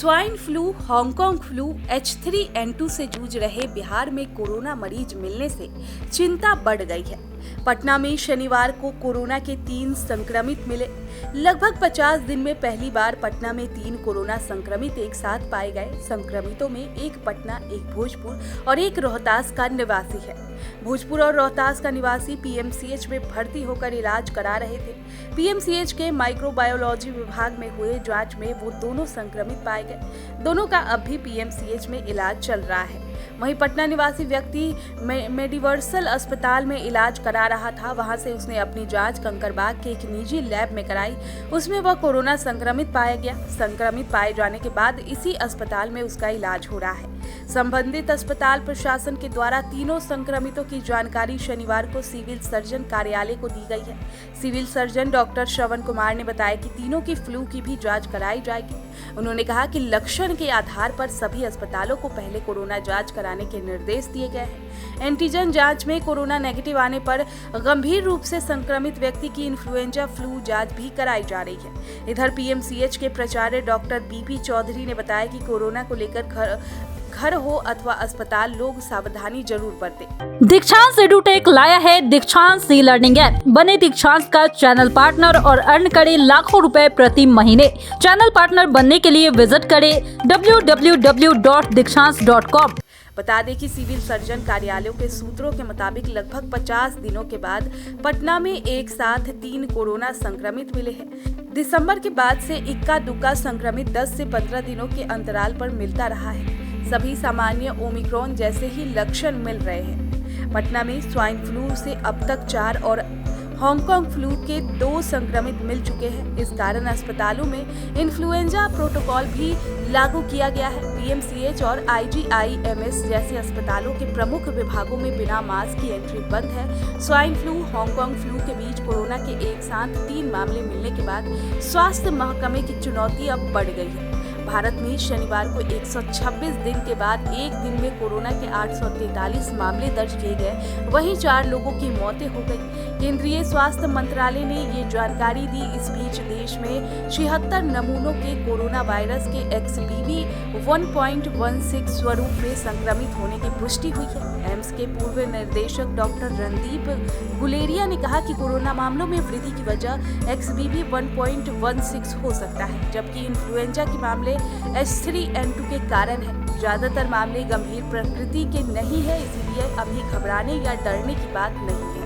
Swine flu, Hong Kong flu, H3N2 से जूझ रहे बिहार में कोरोना मरीज मिलने से चिंता बढ़ गई है। पटना में शनिवार को कोरोना के 3 संक्रमित मिले। लगभग 50 दिन में पहली बार पटना में 3 कोरोना संक्रमित एक साथ पाए गए। संक्रमितों में एक पटना, एक भोजपुर और एक रोहतास का निवासी है। भोजपुर और रोहतास का निवासी पीएमसीएच में भर्ती होकर इलाज करा रहे थे। पीएमसीएच के माइक्रोबायोलॉजी विभाग में हुए जांच में वो दोनों संक्रमित पाए गए। दोनों का अब भी पीएमसीएच में इलाज चल रहा है। वहीं पटना निवासी व्यक्ति मेडिवर्सल अस्पताल में इलाज करा रहा था। वहां से उसने अपनी जांच कंकड़बाग के एक निजी लैब में कराई। उसमें वह कोरोना संक्रमित पाया गया। संक्रमित पाए जाने के बाद इसी अस्पताल में उसका इलाज हो रहा है। संबंधित अस्पताल प्रशासन के द्वारा तीनों संक्रमितों की जानकारी शनिवार को सिविल सर्जन कार्यालय को दी गई है। Civil surgeon doctor Shravan Kumar ने बताया कि तीनों की फ्लू की भी जांच कराई जाएगी। उन्होंने कहा कि लक्षण के आधार पर सभी अस्पतालों को पहले कोरोना जांच कराने के निर्देश दिए गए हैं। एंटीजन जांच में कोरोना नेगेटिव आने पर गंभीर रूप से संक्रमित व्यक्ति की इन्फ्लुएंजा फ्लू जांच भी कराई जा रही है। इधर पीएमसीएच के प्राचार्य डॉक्टर बीपी चौधरी ने बताया कि कोरोना को लेकर घर हो अथवा अस्पताल, लोग सावधानी जरूर बरतें। दीक्षांत एडुटेक लाया है दीक्षांत ई लर्निंग ऐप। बने दीक्षांत का चैनल पार्टनर और अर्न करे लाखों रुपए प्रति महीने। चैनल पार्टनर बनने के लिए विजिट करें www.dikshans.com। बता दें कि सिविल सर्जन कार्यालयों के सूत्रों के मुताबिक लगभग 50 दिनों के बाद पटना में एक साथ 3 कोरोना संक्रमित मिले हैं। दिसंबर के बाद से इक्का दुक्का संक्रमित 10 से 15 दिनों के अंतराल पर मिलता रहा है। सभी सामान्य ओमिक्रॉन जैसे ही लक्षण मिल रहे हैं। पटना में स्वाइन फ्लू से अब तक 4 और हांगकांग फ्लू के 2 संक्रमित मिल चुके हैं। इस कारण अस्पतालों में इन्फ्लुएंजा प्रोटोकॉल भी लागू किया गया है। पीएमसीएच और IGIMS जैसे अस्पतालों के प्रमुख विभागों में बिना मास्क की एंट्री बंद है। स्वाइन फ्लू, हांगकांग फ्लू के बीच कोरोना के एक साथ 3 मामले मिलने के बाद स्वास्थ्य महकमे की चुनौती अब बढ़ गई है। भारत में शनिवार को 126 दिन के बाद एक दिन में कोरोना के 843 मामले दर्ज किए गए। वहीं 4 लोगों की मौतें हो गई। केंद्रीय स्वास्थ्य मंत्रालय ने ये जानकारी दी। इस बीच देश में 76 नमूनों के कोरोना वायरस के XBB 1.16 स्वरूप में संक्रमित होने की पुष्टि हुई है। एम्स के पूर्व निदेशक डॉक्टर रणदीप गुलेरिया ने कहा कि कोरोना मामलों में वृद्धि की वजह XBB 1.16 हो सकता है, जबकि इन्फ्लुएंजा के मामले H3N2 के कारण है। ज्यादातर मामले गंभीर प्रकृति के नहीं है, इसीलिए अभी घबराने या डरने की बात नहीं है।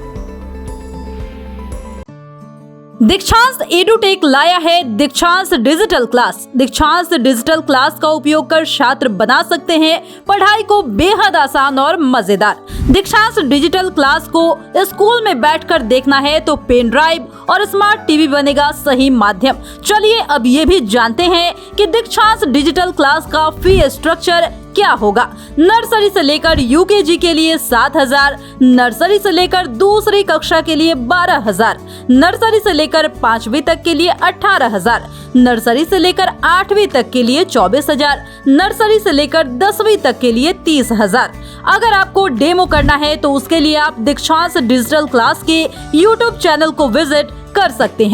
दीक्षांत एडुटेक लाया है दीक्षांत डिजिटल क्लास। दीक्षांत डिजिटल क्लास का उपयोग कर छात्र बना सकते हैं पढ़ाई को बेहद आसान और मजेदार। दीक्षांत डिजिटल क्लास को स्कूल में बैठकर देखना है तो पेन ड्राइव और स्मार्ट टीवी बनेगा सही माध्यम। चलिए अब ये भी जानते हैं कि दीक्षांत डिजिटल क्लास का फी स्ट्रक्चर क्या होगा। नर्सरी से लेकर यूकेजी के लिए 7,000, नर्सरी से लेकर दूसरी कक्षा के लिए 12,000, नर्सरी से लेकर 5वीं तक के लिए 18,000, नर्सरी से लेकर 8वीं तक के लिए 24,000, नर्सरी से लेकर 10वीं तक के लिए 30,000। अगर आपको डेमो करना है तो उसके लिए आप दीक्षांत डिजिटल क्लास के YouTube चैनल को विजिट कर सकते हैं।